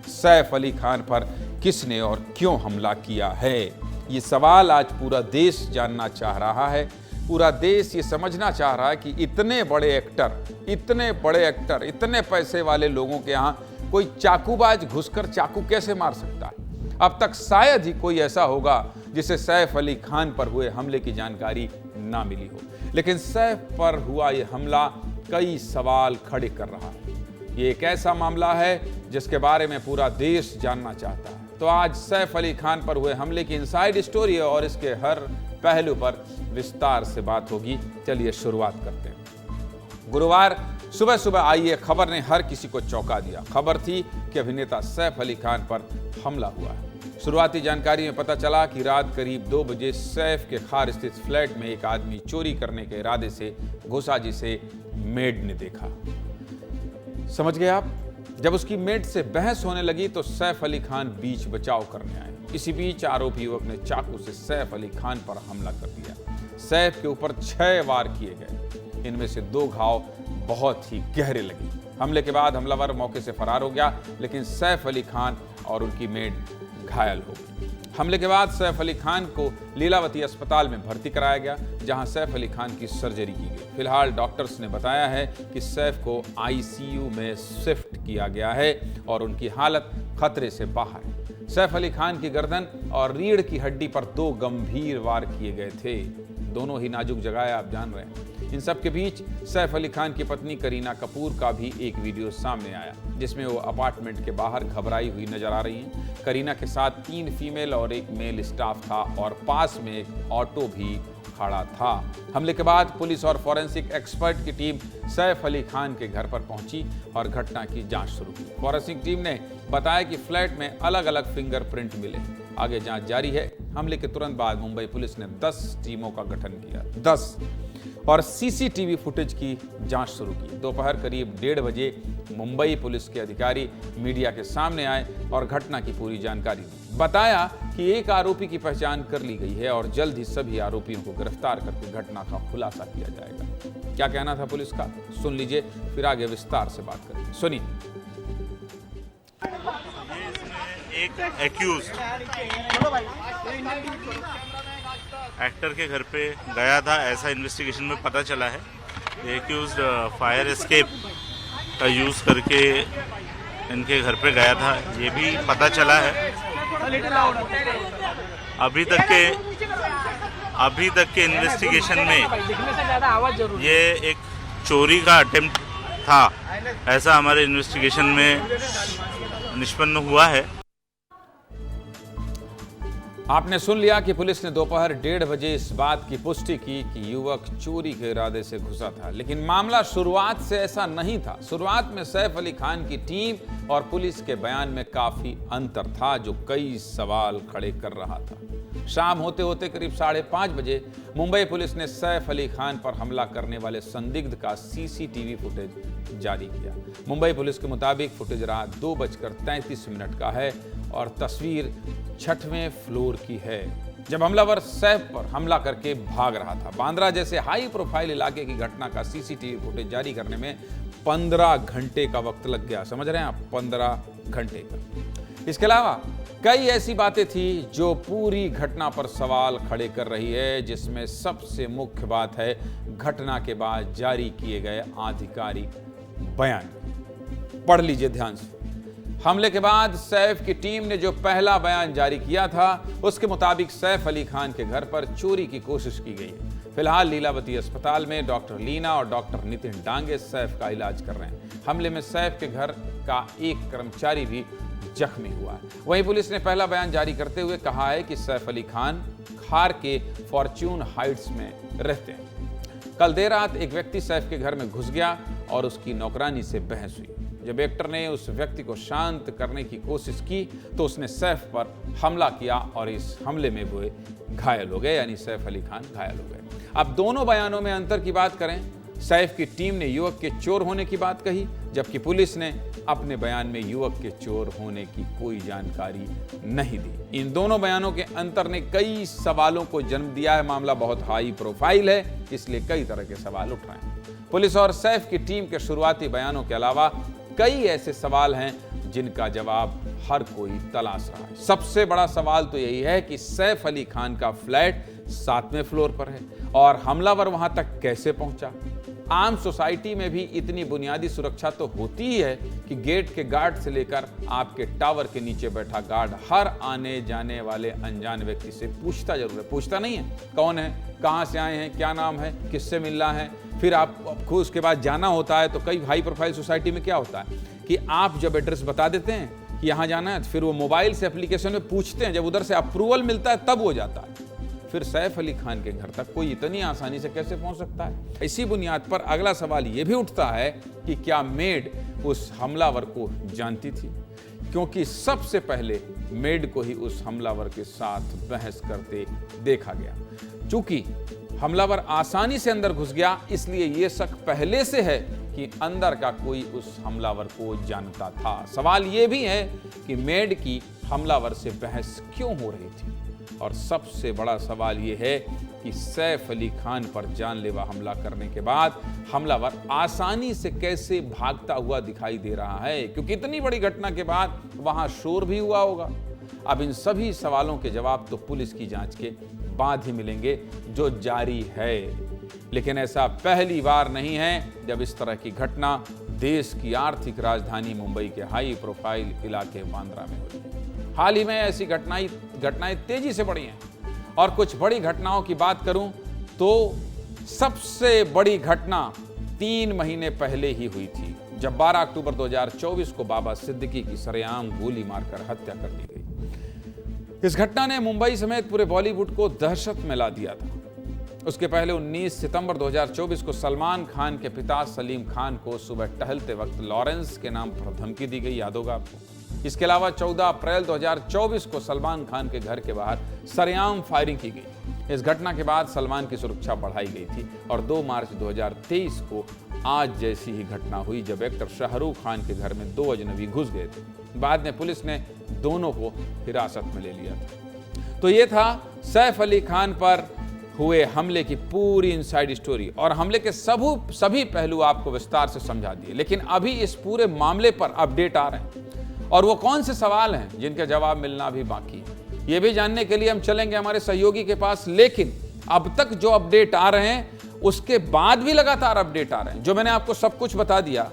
सैफ अली खान पर किसने और क्यों हमला किया है? ये सवाल आज पूरा देश जानना चाह रहा है। पूरा देश ये समझना चाह रहा है कि इतने बड़े एक्टर, इतने पैसे वाले लोगों के यहाँ कोई चाकूबाज घुसकर चाकू कैसे मार सकता है? अब तक शायद ही कोई ऐसा होगा जिसे सैफ अली खान पर हुए हमले की जानकारी ना मिली हो, लेकिन सैफ पर हुआ ये हमला कई सवाल खड़े कर रहा है। ये एक ऐसा मामला है जिसके बारे में पूरा देश जानना चाहता है। तो आज सैफ अली खान पर हुए हमले की इनसाइड स्टोरी है और इसके हर पहलू पर विस्तार से बात होगी। चलिए शुरुआत करते हैं। गुरुवार सुबह सुबह आई एक खबर ने हर किसी को चौंका दिया। खबर थी कि अभिनेता सैफ अली खान पर हमला हुआ है। शुरुआती जानकारी में पता चला कि रात करीब 2 बजे सैफ के खार स्थित फ्लैट में एक आदमी चोरी करने के इरादे से घुसा, जिसे मेड ने देखा। समझ गए आप? जब उसकी मेड से बहस होने लगी तो सैफ अली खान बीच बचाव करने आए। इसी बीच आरोपी युवक ने चाकू से सैफ अली खान पर हमला कर दिया। सैफ के ऊपर 6 वार किए गए। इनमें से 2 घाव बहुत ही गहरे लगे। हमले के बाद हमलावर मौके से फरार हो गया, लेकिन सैफ अली खान और उनकी मेड घायल हो गई। हमले के बाद सैफ अली खान को लीलावती अस्पताल में भर्ती कराया गया, जहां सैफ अली खान की सर्जरी की गई। फिलहाल डॉक्टर्स ने बताया है कि सैफ को आईसीयू में शिफ्ट किया गया है और उनकी हालत खतरे से बाहर है। सैफ अली खान की गर्दन और रीढ़ की हड्डी पर 2 गंभीर वार किए गए थे। दोनों ही नाजुक जगह है, आप जान रहे हैं। इन सब के बीच सैफ अली खान की पत्नी करीना कपूर का भी एक वीडियो सामने आया, जिसमें वो अपार्टमेंट के बाहर घबराई हुई नजर आ रही हैं। करीना के साथ 3 फीमेल और 1 मेल स्टाफ था और पास में एक ऑटो भी खड़ा था। हमले के बाद पुलिस और फॉरेंसिक एक्सपर्ट की टीम सैफ अली खान के घर पर पहुंची और घटना की जांच शुरू की। फॉरेंसिक टीम ने बताया कि फ्लैट में अलग अलग फिंगरप्रिंट मिले। आगे जांच जारी है। हमले के तुरंत बाद मुंबई पुलिस ने 10 टीमों का गठन किया, 10 और सीसीटीवी फुटेज की जांच शुरू की। दोपहर करीब 1:30 बजे मुंबई पुलिस के अधिकारी मीडिया के सामने आए और घटना की पूरी जानकारी दी। बताया कि एक आरोपी की पहचान कर ली गई है और जल्द ही सभी आरोपियों को गिरफ्तार करके घटना का खुलासा किया जाएगा। क्या कहना था पुलिस का, सुन लीजिए, फिर आगे विस्तार से बात करेंगे। सुनिए। एक एक्यूज एक्टर के घर पे गया था, ऐसा इन्वेस्टिगेशन में पता चला है। एक्यूज फायर एस्केप का यूज़ करके इनके घर पे गया था, ये भी पता चला है। अभी तक के इन्वेस्टिगेशन में ये एक चोरी का अटेम्प्ट था, ऐसा हमारे इन्वेस्टिगेशन में निष्पन्न हुआ है। आपने सुन लिया कि पुलिस ने दोपहर 1:30 बजे इस बात की पुष्टि की कि युवक चोरी के इरादे से घुसा था, लेकिन मामला शुरुआत से ऐसा नहीं था। शुरुआत में सैफ अली खान की टीम और पुलिस के बयान में काफी अंतर था, जो कई सवाल खड़े कर रहा था। शाम होते होते करीब 5:30 बजे मुंबई पुलिस ने सैफ अली खान पर हमला करने वाले संदिग्ध का सीसीटीवी फुटेज जारी किया। मुंबई पुलिस के मुताबिक फुटेज रात 2:33 का है और तस्वीर 6वें फ्लोर की है, जब हमलावर सैफ पर हमला करके भाग रहा था। बांद्रा जैसे हाई प्रोफाइल इलाके की घटना का सीसीटीवी फुटेज जारी करने में 15 घंटे का वक्त लग गया। समझ रहे हैं आप, 15 घंटे का। इसके अलावा कई ऐसी बातें थी जो पूरी घटना पर सवाल खड़े कर रही है, जिसमें सबसे मुख्य बात है घटना के बाद जारी किए गए आधिकारिक बयान। पढ़ लीजिए ध्यान से। हमले के बाद सैफ की टीम ने जो पहला बयान जारी किया था, उसके मुताबिक सैफ अली खान के घर पर चोरी की कोशिश की गई है। फिलहाल लीलावती अस्पताल में डॉक्टर लीना और डॉक्टर नितिन डांगे सैफ का इलाज कर रहे हैं। हमले में सैफ के घर का एक कर्मचारी भी जख्मी हुआ है। वहीं पुलिस ने पहला बयान जारी करते हुए कहा है कि सैफ अली खान खार के फॉर्च्यून हाइट्स में रहते हैं। कल देर रात एक व्यक्ति सैफ के घर में घुस गया और उसकी नौकरानी से बहस हुई। जब एक्टर ने उस व्यक्ति को शांत करने की कोशिश की तो उसने सैफ पर हमला किया और इस हमले में वो घायल हो गए, यानी सैफ अली खान घायल हो गए। अब दोनों बयानों में अंतर की बात करें, सैफ की टीम ने युवक के चोर होने की बात कही, जबकि पुलिस ने अपने बयान में युवक के चोर होने की कोई जानकारी नहीं दी। इन दोनों बयानों के अंतर ने कई सवालों को जन्म दिया है। मामला बहुत हाई प्रोफाइल है, इसलिए कई तरह के सवाल उठ रहे हैं। पुलिस और सैफ की टीम के शुरुआती बयानों के अलावा कई ऐसे सवाल हैं जिनका जवाब हर कोई तलाश रहा है। सबसे बड़ा सवाल तो यही है कि सैफ अली खान का फ्लैट 7वें फ्लोर पर है और हमलावर वहां तक कैसे पहुंचा। आम सोसाइटी में भी इतनी बुनियादी सुरक्षा तो होती ही है कि गेट के गार्ड से लेकर आपके टावर के नीचे बैठा गार्ड हर आने जाने वाले अनजान व्यक्ति से पूछता जरूर है। पूछता नहीं है कौन है, कहाँ से आए हैं, क्या नाम है, किससे मिलना है। फिर आपको उसके बाद जाना होता है तो कई हाई प्रोफाइल सोसाइटी में क्या होता है कि आप जब एड्रेस बता देते हैं कि यहाँ जाना है तो फिर वो मोबाइल से एप्लीकेशन में पूछते हैं, जब उधर से अप्रूवल मिलता है तब वो जाता है। फिर सैफ अली खान के घर तक कोई इतनी आसानी से कैसे पहुंच सकता है। इसी बुनियाद पर अगला सवाल यह भी उठता है कि क्या मेड उस हमलावर को जानती थी, क्योंकि सबसे पहले मेड को ही उस हमलावर के साथ बहस करते देखा गया। चूंकि हमलावर आसानी से अंदर घुस गया, इसलिए यह शक पहले से है कि अंदर का कोई उस हमलावर को जानता था। सवाल यह भी है कि मेड की हमलावर से बहस क्यों हो रही थी। और सबसे बड़ा सवाल यह है कि सैफ अली खान पर जानलेवा हमला करने के बाद हमलावर आसानी से कैसे भागता हुआ दिखाई दे रहा है, क्योंकि इतनी बड़ी घटना के बाद वहां शोर भी हुआ होगा। अब इन सभी सवालों के जवाब तो पुलिस की जांच के बाद ही मिलेंगे, जो जारी है। लेकिन ऐसा पहली बार नहीं है जब इस तरह की घटना देश की आर्थिक राजधानी मुंबई के हाई प्रोफाइल इलाके बांद्रा में हुई। हाल ही में ऐसी घटनाएं तेजी से बढ़ी हैं। और कुछ बड़ी घटनाओं की बात करूं तो सबसे बड़ी घटना 3 महीने पहले ही हुई थी, जब 12 अक्टूबर 2024 को बाबा सिद्दीकी की सरेआम गोली मारकर हत्या कर दी गई। इस घटना ने मुंबई समेत पूरे बॉलीवुड को दहशत में ला दिया था। उसके पहले 19 सितंबर 2024 को सलमान खान के पिता सलीम खान को सुबह टहलते वक्त लॉरेंस के नाम पर धमकी दी गई, याद होगा आपको। इसके अलावा 14 अप्रैल 2024 को सलमान खान के घर के बाहर सरेआम फायरिंग की गई। इस घटना के बाद सलमान की सुरक्षा बढ़ाई गई थी और 2 मार्च 2023 को आज जैसी ही घटना हुई, जब एक्टर शाहरुख खान के घर में 2 अजनबी घुस गए थे। बाद में पुलिस ने दोनों को हिरासत में ले लिया था। तो ये था सैफ अली खान पर हुए हमले की पूरी इनसाइड स्टोरी, और हमले के सभी पहलू आपको विस्तार से समझा दिए। लेकिन अभी इस पूरे मामले पर अपडेट आ रहे हैं, और वो कौन से सवाल हैं जिनके जवाब मिलना भी बाकी है, ये भी जानने के लिए हम चलेंगे हमारे सहयोगी के पास। लेकिन अब तक जो अपडेट आ रहे हैं, उसके बाद भी लगातार अपडेट आ रहे हैं। जो मैंने आपको सब कुछ बता दिया,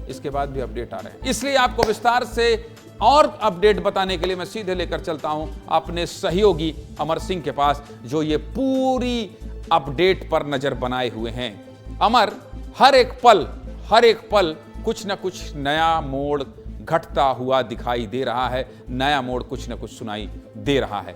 इसके बाद भी अपडेट आ रहे हैं। इसलिए आपको विस्तार से और अपडेट बताने के लिए मैं सीधे लेकर चलता हूं अपने सहयोगी अमर सिंह के पास, जो ये पूरी अपडेट पर नजर बनाए हुए हैं। अमर, हर एक पल कुछ ना कुछ नया मोड़ घटता हुआ दिखाई दे रहा है, नया मोड़ कुछ ना कुछ सुनाई दे रहा है।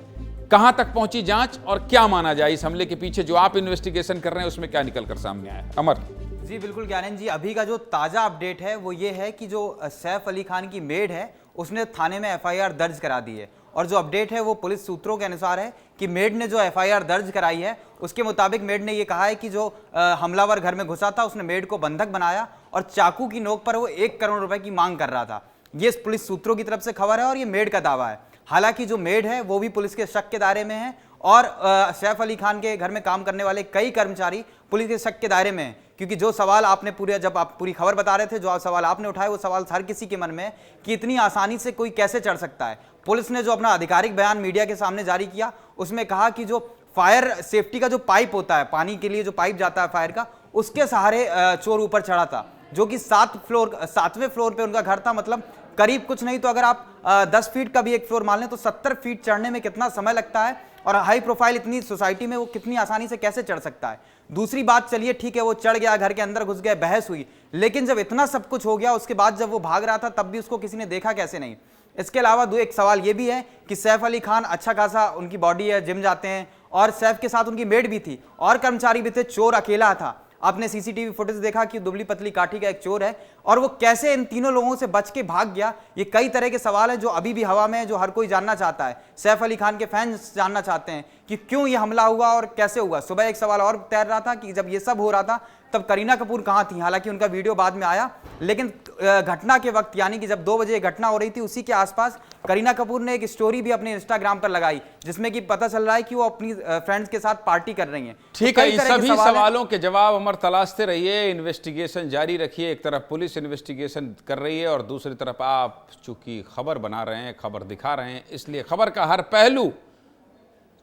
कहां तक पहुंची जांच और क्या माना जाए इस हमले के पीछे जो आप इन्वेस्टिगेशन कर रहे हैं, उसमें क्या निकल कर सामने आया? अमर जी बिल्कुल ज्ञानंद जी, अभी का जो ताज़ा अपडेट है वो ये है कि जो सैफ अली खान की मेड है उसने थाने में एफआईआर दर्ज करा दी है। और जो अपडेट है वो पुलिस सूत्रों के अनुसार है कि मेड ने जो एफआईआर दर्ज कराई है उसके मुताबिक मेड ने ये कहा है कि जो हमलावर घर में घुसा था उसने मेड को बंधक बनाया और चाकू की नोक पर वो 1 करोड़ रुपए की मांग कर रहा था। ये पुलिस सूत्रों की तरफ से खबर है और ये मेड का दावा है। हालांकि जो मेड है वो भी पुलिस के शक के दायरे में है और सैफ अली खान के घर में काम करने वाले कई कर्मचारी पुलिस के शक के दायरे में हैं, क्योंकि जो सवाल आपने जब आप पूरी खबर बता रहे थे, जो सवाल आपने उठाए वो सवाल हर किसी के मन में है कि इतनी आसानी से कोई कैसे चढ़ सकता है। पुलिस ने जो अपना आधिकारिक बयान मीडिया के सामने जारी किया उसमें कहा कि जो फायर सेफ्टी का जो पाइप होता है, पानी के लिए जो पाइप जाता है फायर का, उसके सहारे चोर ऊपर चढ़ा था, जो कि 7वें फ्लोर पे उनका घर था। मतलब करीब कुछ नहीं तो अगर आप 10 फीट का भी एक फ्लोर मान लें तो 70 फीट चढ़ने में कितना समय लगता है, और हाई प्रोफाइल इतनी सोसाइटी में वो कितनी आसानी से कैसे चढ़ सकता है। दूसरी बात, चलिए ठीक है वो चढ़ गया, घर के अंदर घुस गए, बहस हुई, लेकिन जब इतना सब कुछ हो गया उसके बाद जब वो भाग रहा था तब भी उसको किसी ने देखा कैसे नहीं। इसके अलावा एक सवाल ये भी है कि सैफ अली खान अच्छा खासा उनकी बॉडी है, जिम जाते हैं, और सैफ के साथ उनकी मेड भी थी और कर्मचारी भी थे, चोर अकेला था। आपने सीसीटीवी फुटेज देखा कि दुबली पतली काठी का एक चोर है, और वो कैसे इन तीनों लोगों से बच के भाग गया। ये कई तरह के सवाल हैं जो अभी भी हवा में है, जो हर कोई जानना चाहता है। सैफ अली खान के फैंस जानना चाहते हैं कि क्यों ये हमला हुआ और कैसे हुआ। सुबह एक सवाल और तैर रहा था कि जब ये सब हो रहा था तब करीना कपूर कहाँ थी। हालांकि उनका वीडियो बाद में आया, लेकिन घटना के वक्त यानी कि जब 2 बजे घटना हो रही थी, उसी के आसपास करीना कपूर ने एक स्टोरी भी अपने इंस्टाग्राम पर लगाई, जिसमें कि पता चल रहा है कि वो अपनी फ्रेंड्स के साथ पार्टी कर रही हैं। ठीक है, इन सभी सवालों के जवाब अमर तलाशते रहिए, इन्वेस्टिगेशन जारी रखिए। एक तरफ पुलिस इन्वेस्टिगेशन कर रही है और दूसरी तरफ आप चूंकि खबर बना रहे हैं, खबर दिखा रहे हैं, इसलिए खबर का हर पहलू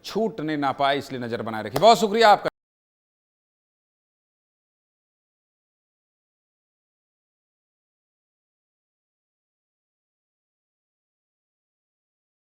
छूटने ना पाए, इसलिए नजर बनाए रखिए। बहुत शुक्रिया आपका।